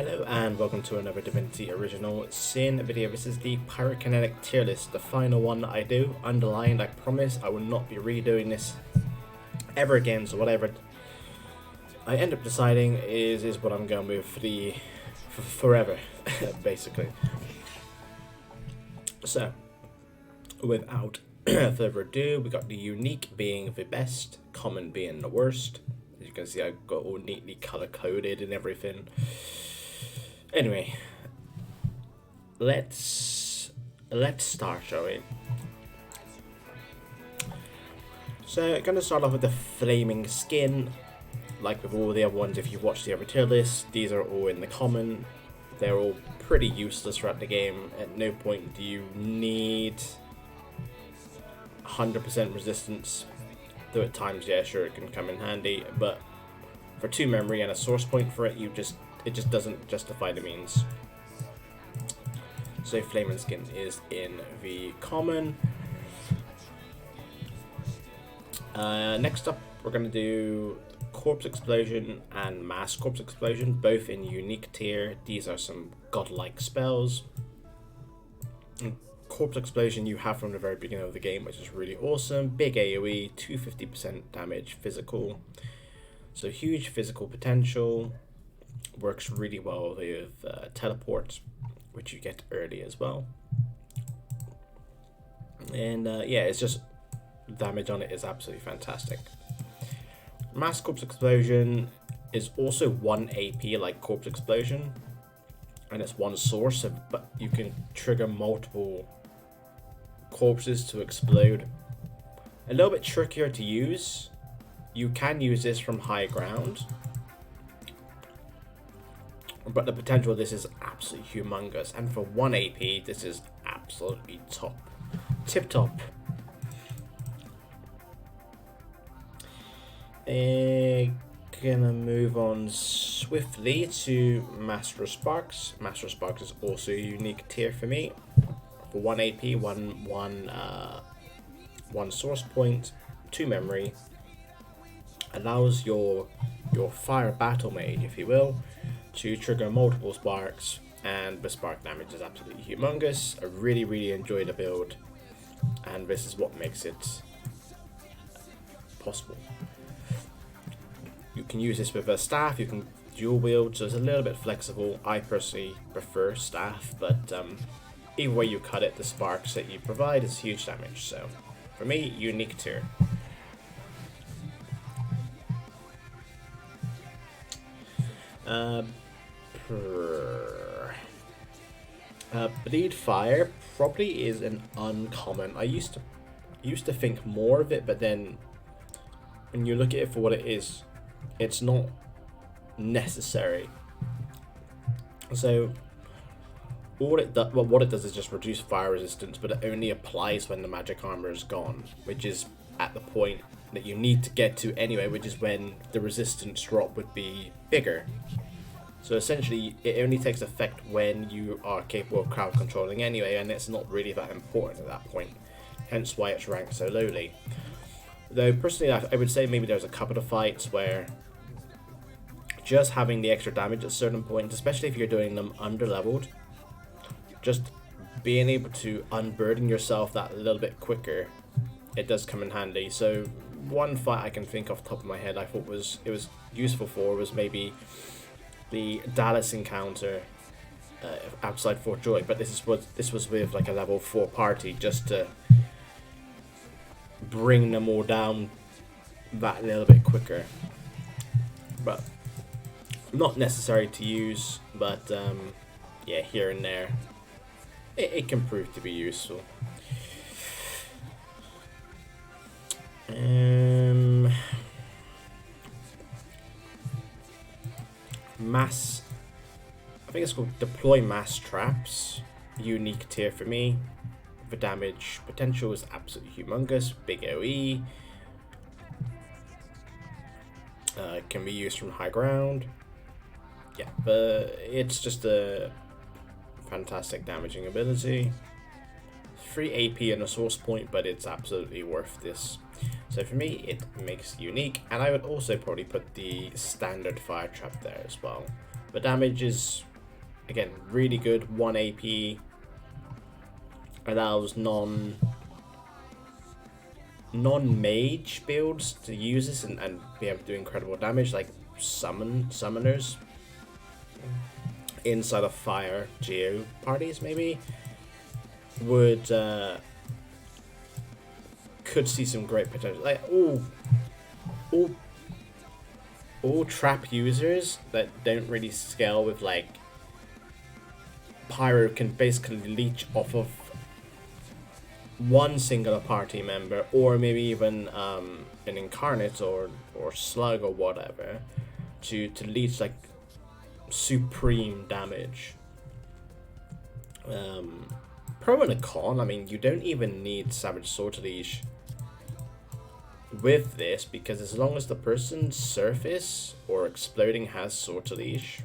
Hello and welcome to another Divinity Original Sin video. This is the Pyrokinetic tier list, the final one that I do. Underlined, I promise I will not be redoing this ever again, so whatever I end up deciding is what I'm going with for forever, basically. So, without further ado, we got the unique being the best, common being the worst. As you can see, I've got all neatly color coded and everything. Anyway, let's start, shall we? So, I'm gonna start off with the flaming skin. Like with all the other ones, if you watch the other tier list, these are all in the common. They're all pretty useless throughout the game. At no point do you need 100% resistance. Though at times, yeah, sure, it can come in handy, but for 2 memory and a source point for it, it just doesn't justify the means. So flaming skin is in the common. Next up, we're gonna do corpse explosion and mass corpse explosion, both in unique tier. These are some godlike spells. Corpse explosion you have from the very beginning of the game, which is really awesome. Big AoE, 250% damage physical, so huge physical potential. Works really well with teleport, which you get early as well. And yeah, it's just damage on it is absolutely fantastic. Mass corpse explosion is also 1 AP like corpse explosion, and it's 1 source, but you can trigger multiple corpses to explode. A little bit trickier to use. You can use this from high ground, but the potential of this is absolutely humongous, and for 1 AP this is absolutely tip top. Gonna move on swiftly to Master Sparks. Master Sparks is also a unique tier for me. For 1 AP, one source point, 2 memory, allows your fire battle mage, if you will, to trigger multiple sparks, and the spark damage is absolutely humongous. I really enjoy the build, and this is what makes it possible. You can use this with a staff, you can dual wield, so it's a little bit flexible. I personally prefer staff, but either way you cut it, the sparks that you provide is huge damage. So for me, unique tier. Bleed Fire probably is an uncommon. I used to think more of it, but then when you look at it for what it is, it's not necessary. So what it does is just reduce fire resistance, but it only applies when the magic armor is gone, which is at the point that you need to get to anyway, which is when the resistance drop would be bigger. So essentially, it only takes effect when you are capable of crowd controlling anyway, and it's not really that important at that point. Hence why it's ranked so lowly. Though personally, I would say maybe there's a couple of fights where just having the extra damage at certain points, especially if you're doing them under-leveled, just being able to unburden yourself that little bit quicker, it does come in handy. So one fight I can think off the top of my head I thought it was useful for was maybe the Dallas encounter outside Fort Joy, but this was with like a level 4 party, just to bring them all down that little bit quicker. But not necessary to use, but yeah, here and there it can prove to be useful. Mass, I think it's called Deploy Mass Traps, unique tier for me. The damage potential is absolutely humongous, big AoE, can be used from high ground. Yeah, but it's just a fantastic damaging ability. 3 AP and a source point, but it's absolutely worth this. So for me, it makes it unique, and I would also probably put the standard fire trap there as well. The damage is Again, really good, 1 AP. Allows non-mage builds to use this and be able to do incredible damage, like summoners inside of fire geo parties maybe would could see some great potential. Like all trap users that don't really scale with like pyro can basically leech off of one singular party member, or maybe even an incarnate or slug or whatever, to leech like supreme damage. Pro and a con, I mean, you don't even need Savage Sword to leech with this, because as long as the person's surface or exploding has Sword to leech,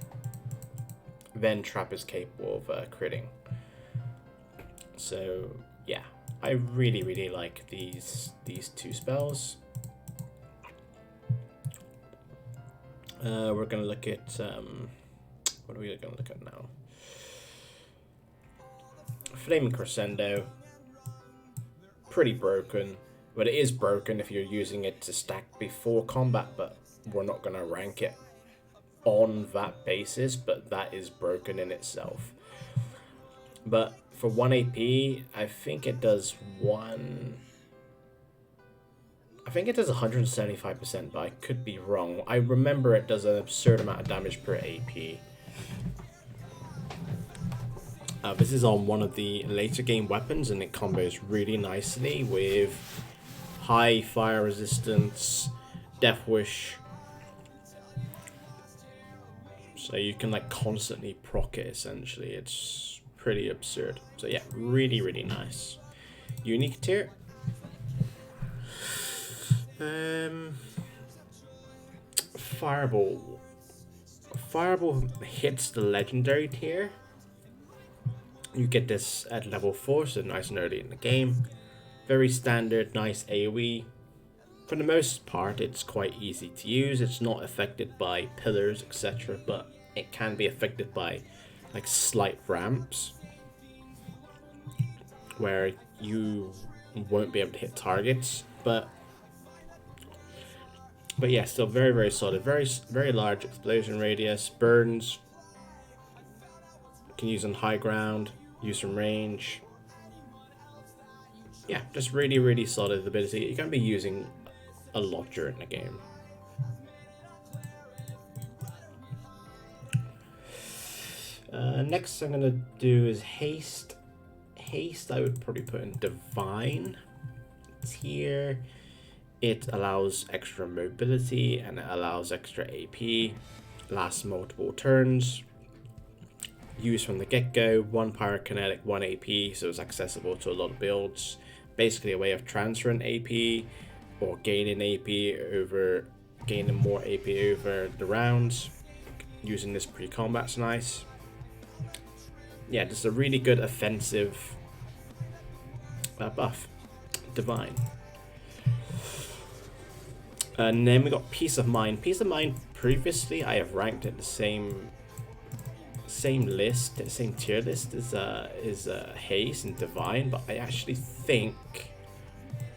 then trap is capable of critting. So yeah, I really like these two spells. We're gonna look at what are we gonna look at now? Flaming Crescendo, pretty broken, but it is broken if you're using it to stack before combat, but we're not gonna rank it on that basis, but that is broken in itself. But for 1 AP, I think it does 175%, but I could be wrong. I remember it does an absurd amount of damage per AP. This is on one of the later game weapons, and it combos really nicely with high fire resistance, Death Wish. So you can like constantly proc it essentially. It's pretty absurd. So yeah, really nice. Unique tier. Fireball. Fireball hits the legendary tier. You get this at level 4, so nice and early in the game. Very standard, nice AoE. For the most part, it's quite easy to use. It's not affected by pillars, etc., but it can be affected by like slight ramps where you won't be able to hit targets. But yeah, still very solid. Very large explosion radius. Burns. Can use on high ground. Use from range. Yeah, just really solid ability. You're going to be using a lot during the game. Next I'm going to do is Haste. Haste I would probably put in Divine tier. It allows extra mobility and it allows extra AP. Lasts multiple turns. Used from the get-go, 1 Pyrokinetic, 1 AP, so it's accessible to a lot of builds. Basically a way of transferring AP or gaining more AP over the rounds. Using this pre-combat's nice. Yeah, just a really good offensive buff. Divine. And then we got Peace of Mind. Peace of Mind previously I have ranked it the same list, same tier list as Haste and Divine, but I actually think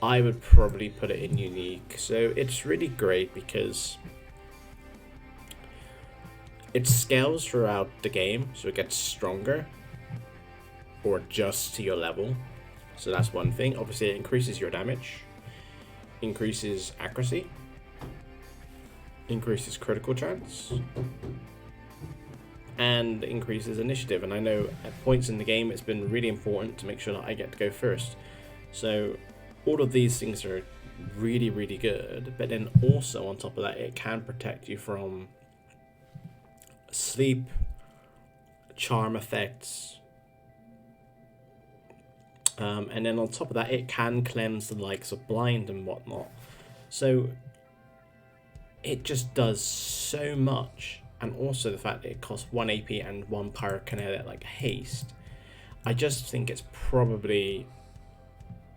I would probably put it in Unique. So it's really great because it scales throughout the game, so it gets stronger or adjusts to your level. So that's one thing. Obviously it increases your damage, increases accuracy, increases critical chance, and increases initiative. And I know at points in the game it's been really important to make sure that I get to go first. So all of these things are really good, but then also on top of that it can protect you from sleep, charm effects, and then on top of that it can cleanse the likes of blind and whatnot. So it just does so much. And also the fact that it costs 1 AP and 1 Pyrokinetic like Haste, I just think it's probably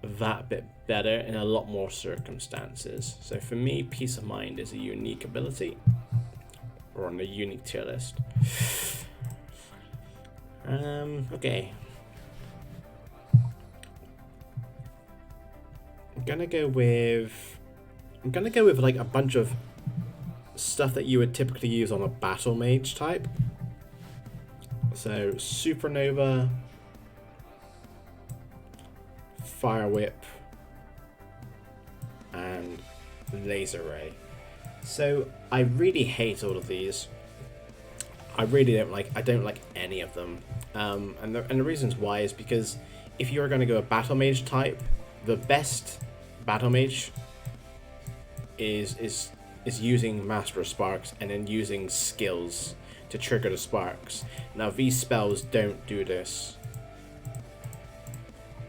that bit better in a lot more circumstances. So for me, Peace of Mind is a unique ability, or on the unique tier list. Okay. I'm gonna go with like a bunch of stuff that you would typically use on a battle mage type. So supernova, fire whip, and laser ray. So I really hate all of these. I really don't like any of them. And the reasons why is because if you're going to go a battle mage type, the best battle mage is using Master of Sparks and then using skills to trigger the sparks. Now these spells don't do this.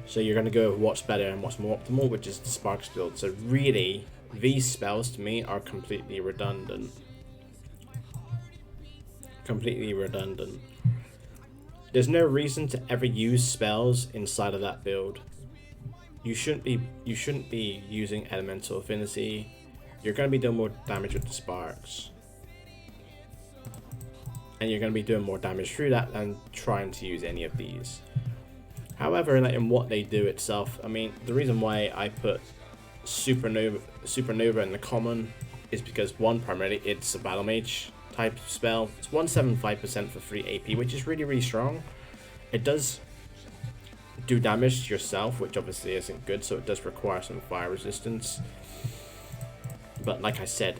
So you're going to go with what's better and what's more optimal, which is the Sparks build. So really, these spells to me are completely redundant. Completely redundant. There's no reason to ever use spells inside of that build. You shouldn't be using Elemental Affinity. You're going to be doing more damage with the Sparks. And you're going to be doing more damage through that than trying to use any of these. However, in what they do itself, I mean, the reason why I put Supernova in the common is because, one, primarily it's a battle mage type spell. It's 175% for 3 AP, which is really, really strong. It does do damage to yourself, which obviously isn't good, so it does require some fire resistance. But like I said,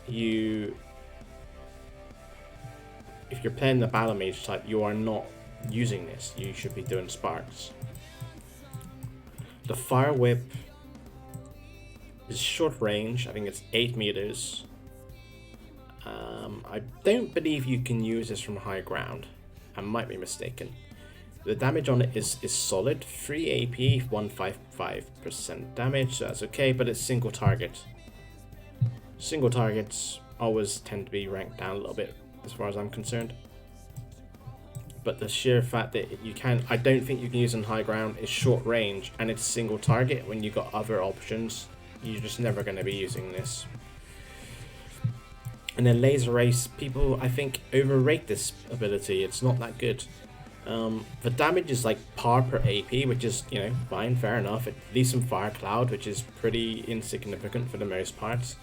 if you're playing the battle mage type, you are not using this. You should be doing sparks. The fire whip is short range. I think it's 8 meters. I don't believe you can use this from high ground. I might be mistaken. The damage on it is solid. 3 AP, 155% damage, so that's okay, but it's single target. Single targets always tend to be ranked down a little bit as far as I'm concerned. But the sheer fact that I don't think you can use on high ground, is short range, and it's single target when you've got other options. You're just never going to be using this. And then laser race, people I think overrate this ability. It's not that good. The damage is like par per AP, which is, fine, fair enough. It leaves some fire cloud, which is pretty insignificant for the most part.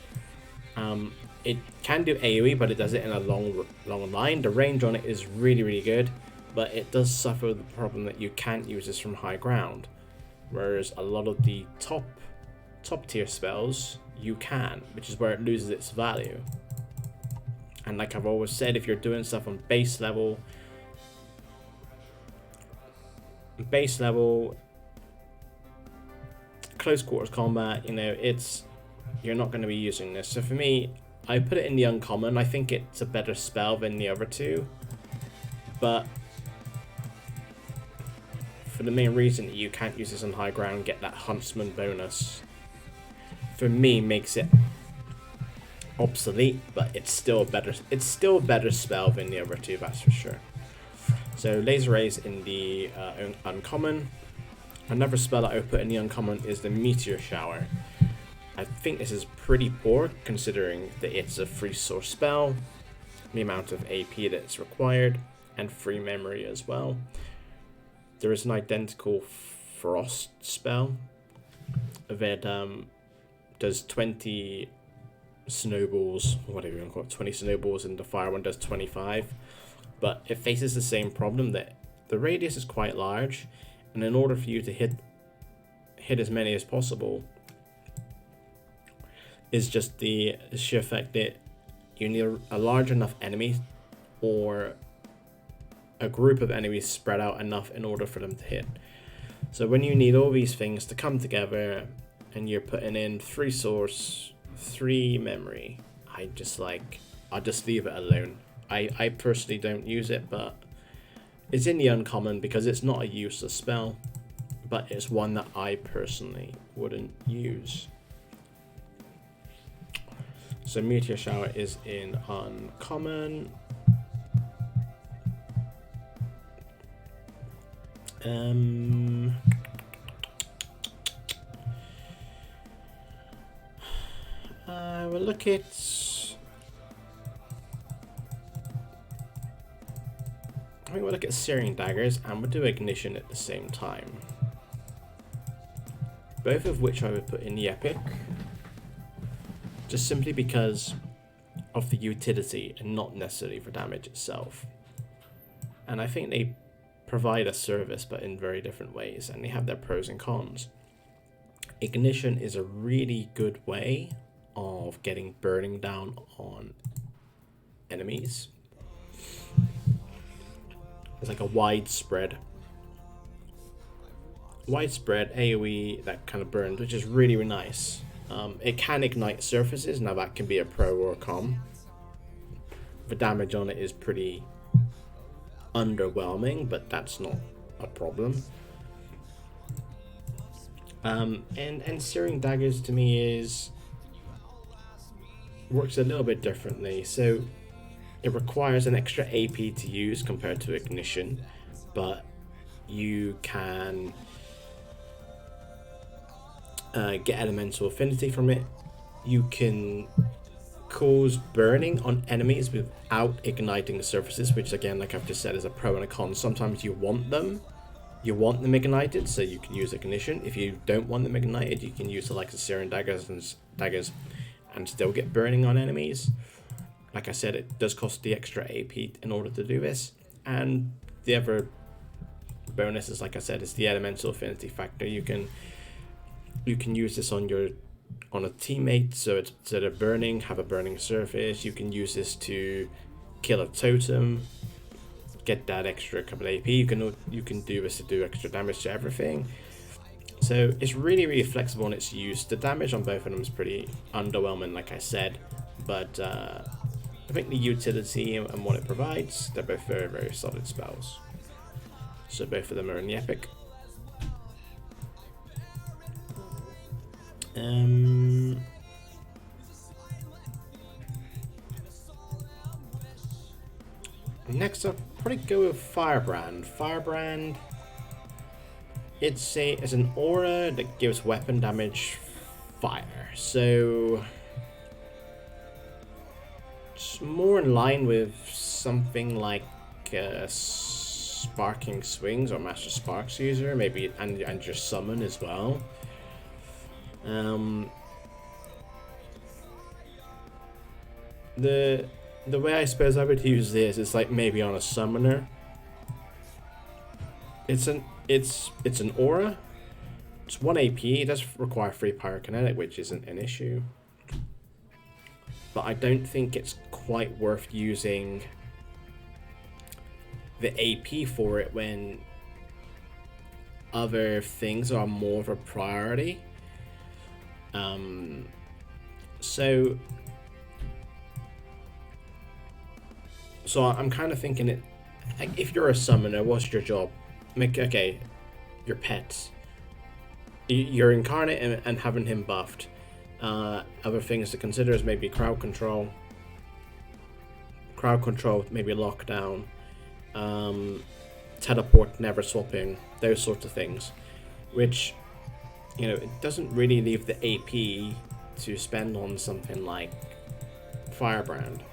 It can do AoE, but it does it in a long line. The range on it is really, really good, but it does suffer the problem that you can't use this from high ground, whereas a lot of the top tier spells you can, which is where it loses its value. And like I've always said, if you're doing stuff on base level, close quarters combat, you're not going to be using this. So for me, I put it in the uncommon. I think it's a better spell than the other two, but for the main reason that you can't use this on high ground, get that huntsman bonus, for me makes it obsolete. But it's still a better spell than the other two, that's for sure. So laser rays in the uncommon. Another spell that I would put in the uncommon is the Meteor Shower. I think this is pretty poor considering that it's a free source spell, the amount of AP that's required, and free memory as well. There is an identical frost spell that does 20 snowballs, whatever you want to call it, 20 snowballs, and the fire one does 25. But it faces the same problem that the radius is quite large, and in order for you to hit as many as possible, is just the sheer fact that you need a large enough enemy or a group of enemies spread out enough in order for them to hit. So when you need all these things to come together and you're putting in 3 source, 3 memory, I'll just leave it alone. I personally don't use it, but it's in the uncommon because it's not a useless spell, but it's one that I personally wouldn't use. So Meteor Shower is in uncommon. We'll look at I think we'll look at Searing Daggers and we'll do Ignition at the same time. Both of which I would put in the Epic. Just simply because of the utility and not necessarily for damage itself. And I think they provide a service but in very different ways, and they have their pros and cons. Ignition is a really good way of getting burning down on enemies. It's like a widespread AoE that kind of burns, which is really, really nice. It can ignite surfaces. Now that can be a pro or a con. The damage on it is pretty underwhelming, but that's not a problem. And Searing Daggers to me works a little bit differently. So it requires an extra AP to use compared to Ignition, but you can get elemental affinity from it. You can cause burning on enemies without igniting surfaces, which again, like I've just said, is a pro and a con. Sometimes you want them ignited, so you can use Ignition. If you don't want them ignited, you can use the likes of Searing Daggers and still get burning on enemies. Like I said, it does cost the extra AP in order to do this. And the other bonus is, like I said, is the elemental affinity factor. You can use this on a teammate, so they're burning, have a burning surface. You can use this to kill a totem, get that extra couple AP. You can do this to do extra damage to everything. So it's really, really flexible in its use. The damage on both of them is pretty underwhelming, like I said, but I think the utility and what it provides, they're both very, very solid spells. So both of them are in the Epic. Next up, probably go with Firebrand. Firebrand, it's an aura that gives weapon damage fire. So it's more in line with something like Sparking Swings or Master Sparks user, maybe, and your summon as well. The way I suppose I would use this is like maybe on a summoner. It's an aura. It's 1 AP. It does require free pyrokinetic, which isn't an issue. But I don't think it's quite worth using the AP for it when other things are more of a priority. So I'm kind of thinking it. Like, if you're a summoner, what's your job? Your pets. You're incarnate and having him buffed. Other things to consider is maybe crowd control, maybe lockdown, teleport, never swapping, those sorts of things, which, it doesn't really leave the AP to spend on something like Firebrand.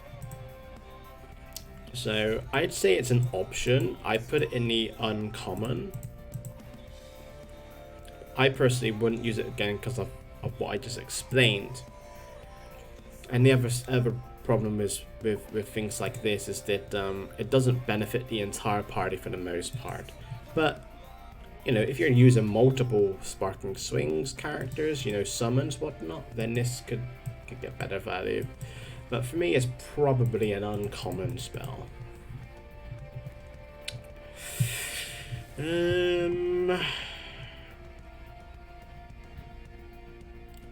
So I'd say it's an option. I put it in the uncommon. I personally wouldn't use it again because of what I just explained. And the other problem is with things like this is that it doesn't benefit the entire party for the most part. But if you're using multiple Sparking Swings characters, summons, whatnot, then this could get better value. But for me, it's probably an uncommon spell.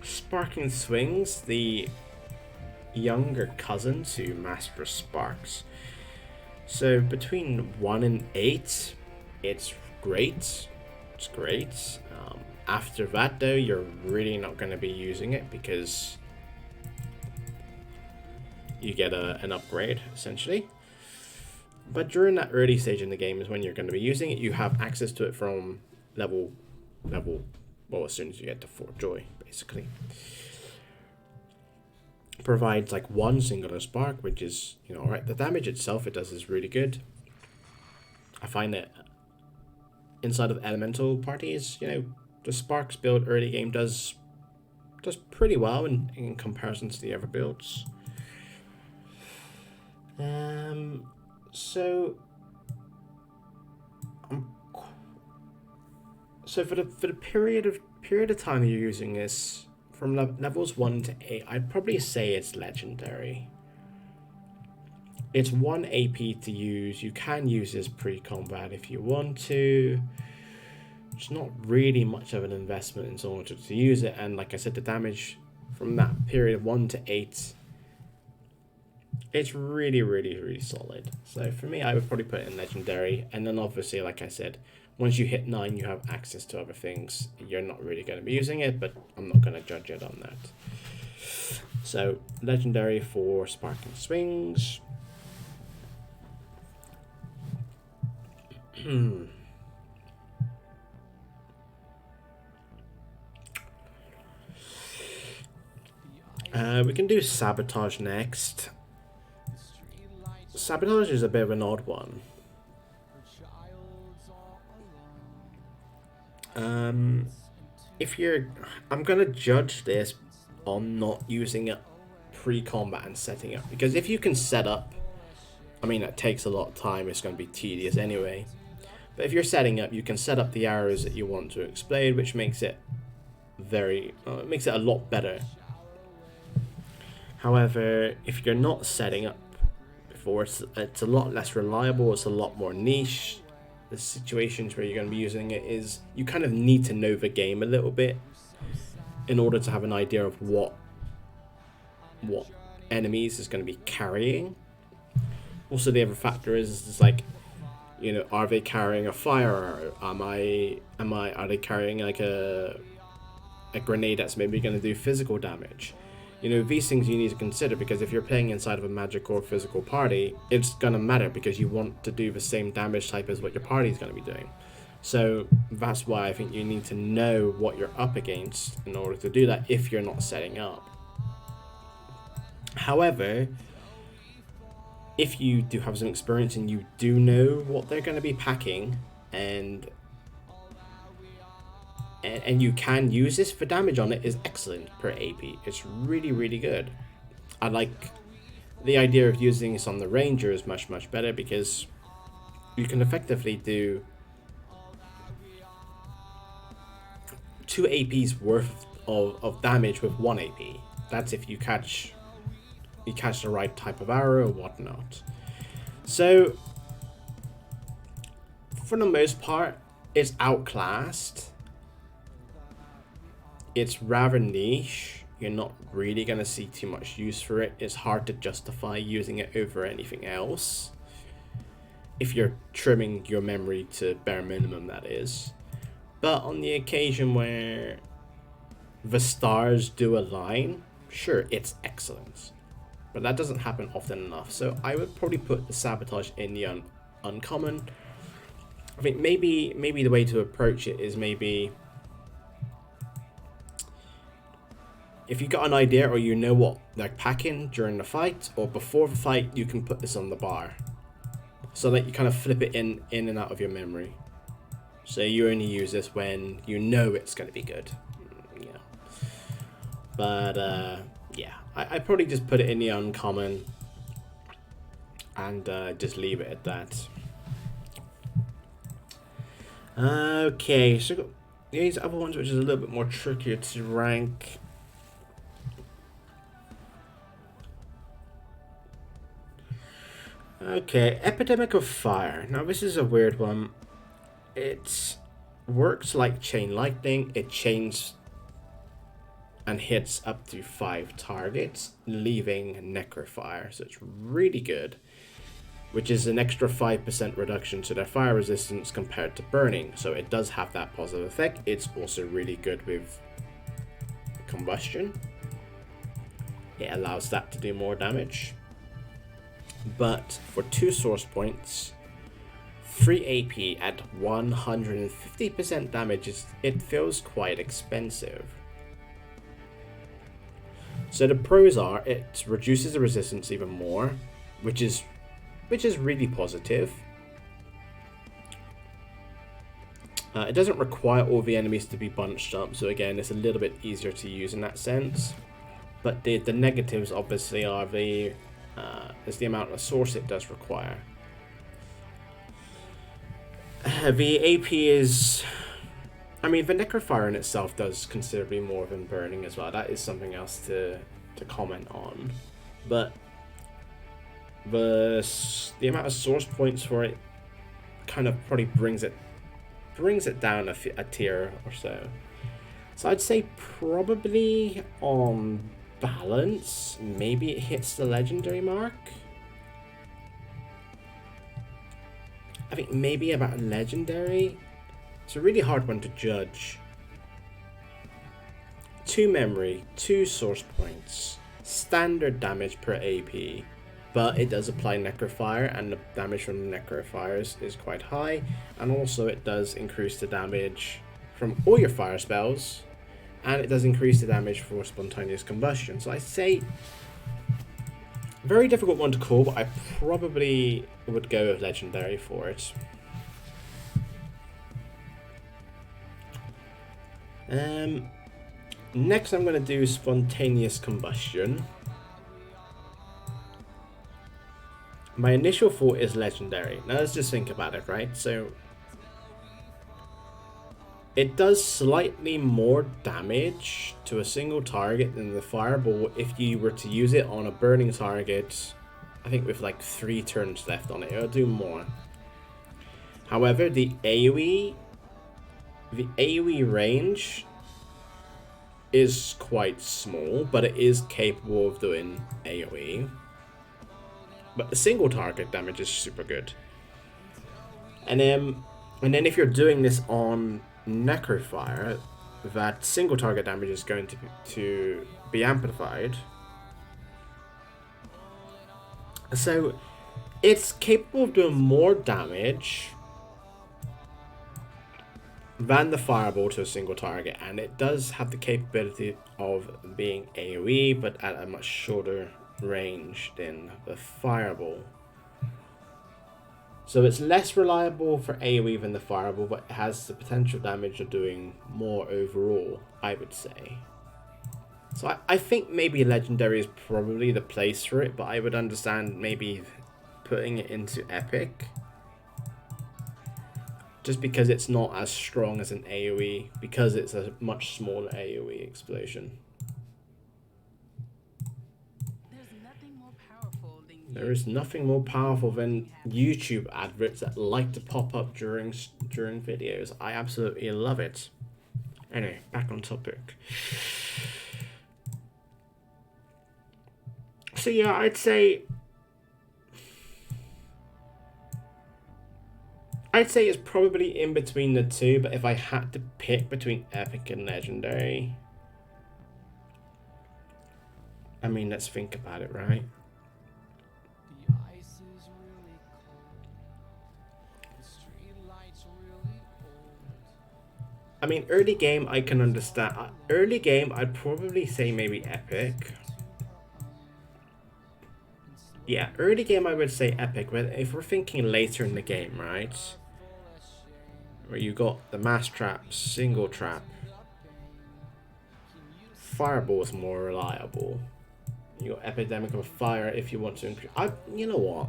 Sparking Swings, the younger cousin to Master Sparks. So between 1 and 8, it's great. It's great. After that, though, you're really not going to be using it because you get an upgrade, essentially. But during that early stage in the game is when you're going to be using it. You have access to it from level, as soon as you get to 4 Joy, basically. Provides like 1 singular spark, which is, alright. The damage itself it does is really good. I find that inside of elemental parties, you know, the Sparks build early game does pretty well in comparison to the other builds. So for the period of time you're using this, from levels 1 to 8, I'd probably say it's legendary. It's 1 AP to use. You can use this pre-combat if you want to. It's not really much of an investment in order to use it, and like I said, the damage from that period of 1 to 8, it's really, really, really solid. So for me, I would probably put it in legendary, and then obviously, like I said, once you hit 9, you have access to other things. You're not really going to be using it, but I'm not going to judge it on that. So legendary for Sparking Swings. We can do Sabotage next. Sabotage is a bit of an odd one. I'm gonna judge this on not using it pre-combat and setting up, because if you can set up, I mean, it takes a lot of time, it's going to be tedious anyway, but if you're setting up, you can set up the arrows that you want to explode, which makes it it makes it a lot better. However, if you're not setting up before, it's a lot less reliable, it's a lot more niche. The situations where you're going to be using it is, you kind of need to know the game a little bit in order to have an idea of what enemies is going to be carrying. Also, the other factor is like, you know, are they carrying a fire arrow? Are they carrying like a grenade that's maybe going to do physical damage? You know, these things you need to consider, because if you're playing inside of a magic or physical party, it's going to matter because you want to do the same damage type as what your party is going to be doing. So that's why I think you need to know what you're up against in order to do that if you're not setting up. However, if you do have some experience and you do know what they're going to be packing, and you can use this for damage on it, is excellent per AP. It's really, really good. I like the idea of using this on the Ranger is much, much better, because you can effectively do 2 APs worth of damage with 1 AP. That's if you catch the right type of arrow or whatnot. So for the most part, it's outclassed. It's rather niche. You're not really going to see too much use for it. It's hard to justify using it over anything else, if you're trimming your memory to bare minimum, that is. But on the occasion where the stars do align, sure, it's excellent. But that doesn't happen often enough. So I would probably put the Sabotage in the uncommon. I think maybe the way to approach it is, maybe if you got an idea or you know what they're packing during the fight or before the fight, you can put this on the bar, so that you kind of flip it in and out of your memory. So you only use this when you know it's going to be good. Yeah. But yeah, I probably just put it in the uncommon and just leave it at that. Okay, so got these other ones, which is a little bit more trickier to rank. Okay, Epidemic of Fire. Now this is a weird one. It works like Chain Lightning. It chains and hits up to 5 targets, leaving Necrofire. So it's really good, which is an extra 5% reduction to their fire resistance compared to burning. So it does have that positive effect. It's also really good with Combustion. It allows that to do more damage. But for 2 source points, 3 AP at 150% damage, it feels quite expensive. So the pros are, it reduces the resistance even more, which is really positive. It doesn't require all the enemies to be bunched up, so again, it's a little bit easier to use in that sense. But the negatives obviously are is the amount of source it does require. The AP is... I mean, the Necrofire in itself does considerably more than burning as well. That is something else to comment on. But the amount of source points for it kind of probably brings it down a tier or so. So I'd say probably on balance, maybe it hits the legendary mark. I think maybe about legendary. It's a really hard one to judge. 2 memory, 2 source points, standard damage per AP, but it does apply Necrofire, and the damage from the Necrofires is quite high, and also it does increase the damage from all your fire spells, and it does increase the damage for spontaneous combustion. So I say, very difficult one to call, but I probably would go with legendary for it. Next I'm going to do spontaneous combustion. My initial thought is legendary. Now let's just think about it, right? So it does slightly more damage to a single target than the fireball if you were to use it on a burning target. I think with like 3 turns left on it, it'll do more. However, the AoE range is quite small, but it is capable of doing AoE. But the single target damage is super good. And then if you're doing this on Necrofire, that single target damage is going to be amplified. So it's capable of doing more damage than the fireball to a single target, and it does have the capability of being AoE, but at a much shorter range than the fireball. So it's less reliable for AoE than the fireball, but it has the potential damage of doing more overall, I would say. So I think maybe legendary is probably the place for it, but I would understand maybe putting it into epic, just because it's not as strong as an AoE, because it's a much smaller AoE explosion. There is nothing more powerful than YouTube adverts that like to pop up during videos. I absolutely love it. Anyway, back on topic. So yeah, I'd say it's probably in between the two, but if I had to pick between epic and legendary, I mean, let's think about it, right? I mean, early game I can understand. Early game I'd probably say maybe epic. Yeah, early game I would say epic, but if we're thinking later in the game, right? Where you got the mass trap, single trap, fireball is more reliable. You got Epidemic of Fire if you want to increase. You know what?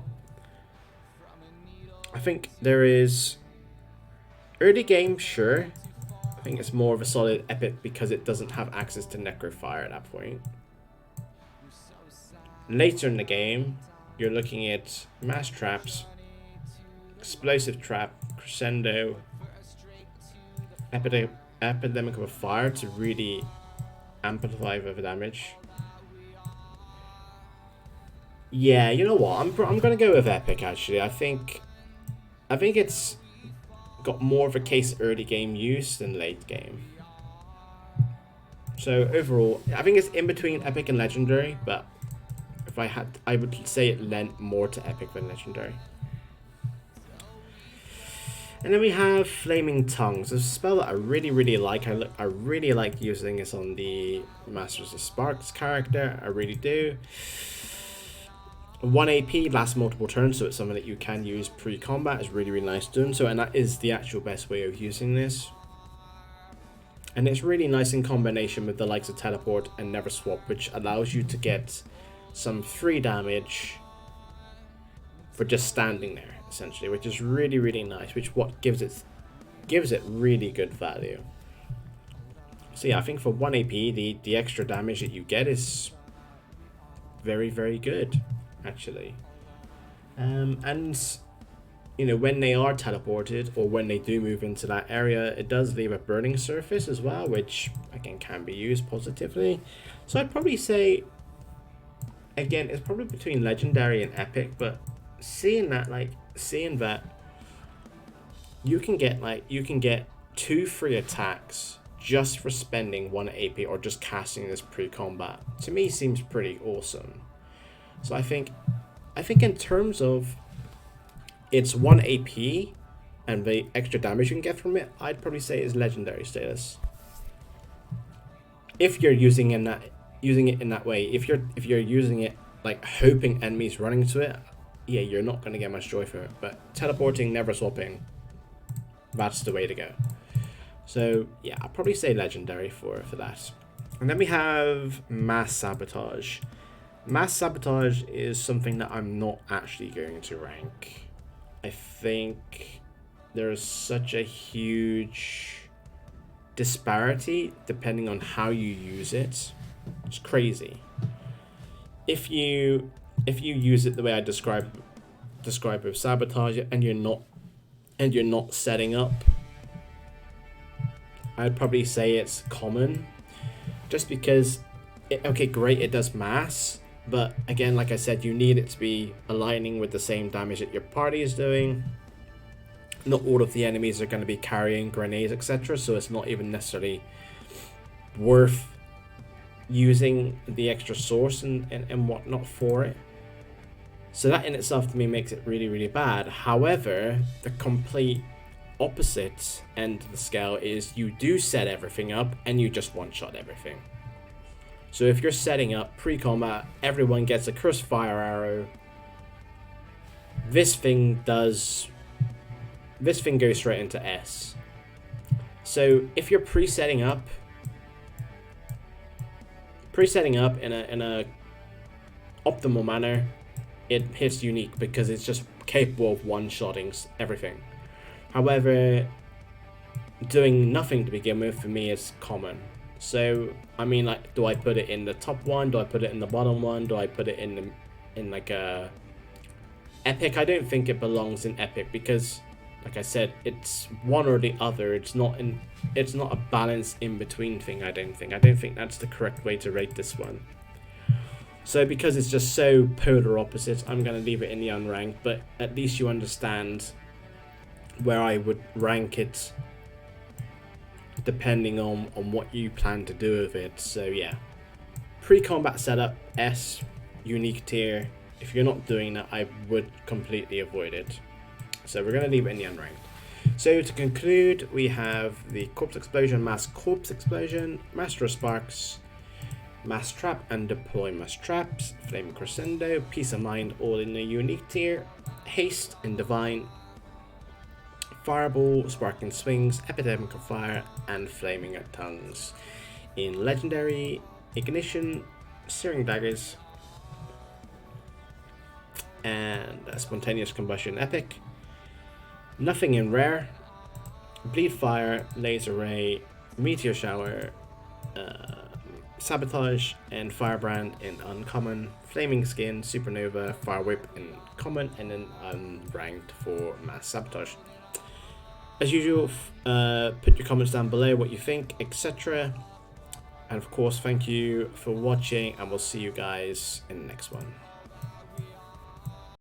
I think there is early game, sure. I think it's more of a solid epic because it doesn't have access to Necrofire at that point. Later in the game, you're looking at mass traps, explosive trap, crescendo, Epidemic of Fire to really amplify the damage. Yeah, you know what? I'm gonna go with epic actually. I think it's got more of a case early game use than late game. So overall, I think it's in between epic and legendary, but if I would say it lent more to epic than legendary. And then we have Flaming Tongues, a spell that I really like. I really like using this on the Masters of Sparks character. I really do. 1 AP lasts multiple turns, so it's something that you can use pre-combat. It's really, really nice doing so, and that is the actual best way of using this. And it's really nice in combination with the likes of Teleport and Never Swap, which allows you to get some free damage for just standing there, essentially, which is really, really nice, which what gives it really good value. So yeah, I think for 1 AP, the extra damage that you get is very, very good, actually. And you know, when they are teleported or when they do move into that area, it does leave a burning surface as well, which again can be used positively. So I'd probably say, again, it's probably between legendary and epic, but seeing that you can get 2 free attacks just for spending 1 AP or just casting this pre-combat, to me seems pretty awesome. So I think in terms of it's 1 AP and the extra damage you can get from it, I'd probably say it's legendary status. If you're using it in that way, if you're using it like hoping enemies running into it, yeah, you're not gonna get much joy from it. But teleporting, never swapping, that's the way to go. So yeah, I'll probably say legendary for that. And then we have Mass Sabotage. Mass Sabotage is something that I'm not actually going to rank. I think there's such a huge disparity depending on how you use it. It's crazy. If you use it the way I describe with Sabotage and you're not setting up, I'd probably say it's common, just because okay, great, it does mass, but again, like I said, you need it to be aligning with the same damage that your party is doing. Not all of the enemies are going to be carrying grenades, etc., so it's not even necessarily worth using the extra source and whatnot for it. So that in itself to me makes it really, really bad. However, the complete opposite end of the scale is you do set everything up and you just one-shot everything. So if you're setting up pre-combat, everyone gets a cursed fire arrow. This thing goes straight into S. So if you're pre-setting up in a optimal manner, it hits unique because it's just capable of one-shotting everything. However, doing nothing to begin with for me is common. So I mean, like, do I put it in the top one? Do I put it in the bottom one? Do I put it in like a epic? I don't think it belongs in epic because, like I said, it's one or the other. It's not a balanced in between thing. I don't think that's the correct way to rate this one. So because it's just so polar opposites, I'm gonna leave it in the unranked. But at least you understand where I would rank it depending on what you plan to do with it. So yeah, pre-combat setup S, unique tier. If you're not doing that, I would completely avoid it. So we're going to leave it in the unranked. So to conclude, we have the Corpse Explosion, Mass Corpse Explosion, Master of Sparks, Mass Trap and Deploy Mass Traps, Flame Crescendo, Peace of Mind, all in the unique tier, Haste and Divine, Fireball, Sparking Swings, Epidemic of Fire, and Flaming Tongues. In Legendary, Ignition, Searing Daggers, and Spontaneous Combustion Epic. Nothing in Rare, Bleed Fire, Laser Ray, Meteor Shower, Sabotage, and Firebrand in Uncommon, Flaming Skin, Supernova, Fire Whip in Common, and then unranked for Mass Sabotage. As usual, put your comments down below what you think, etc. And of course, thank you for watching, and we'll see you guys in the next one.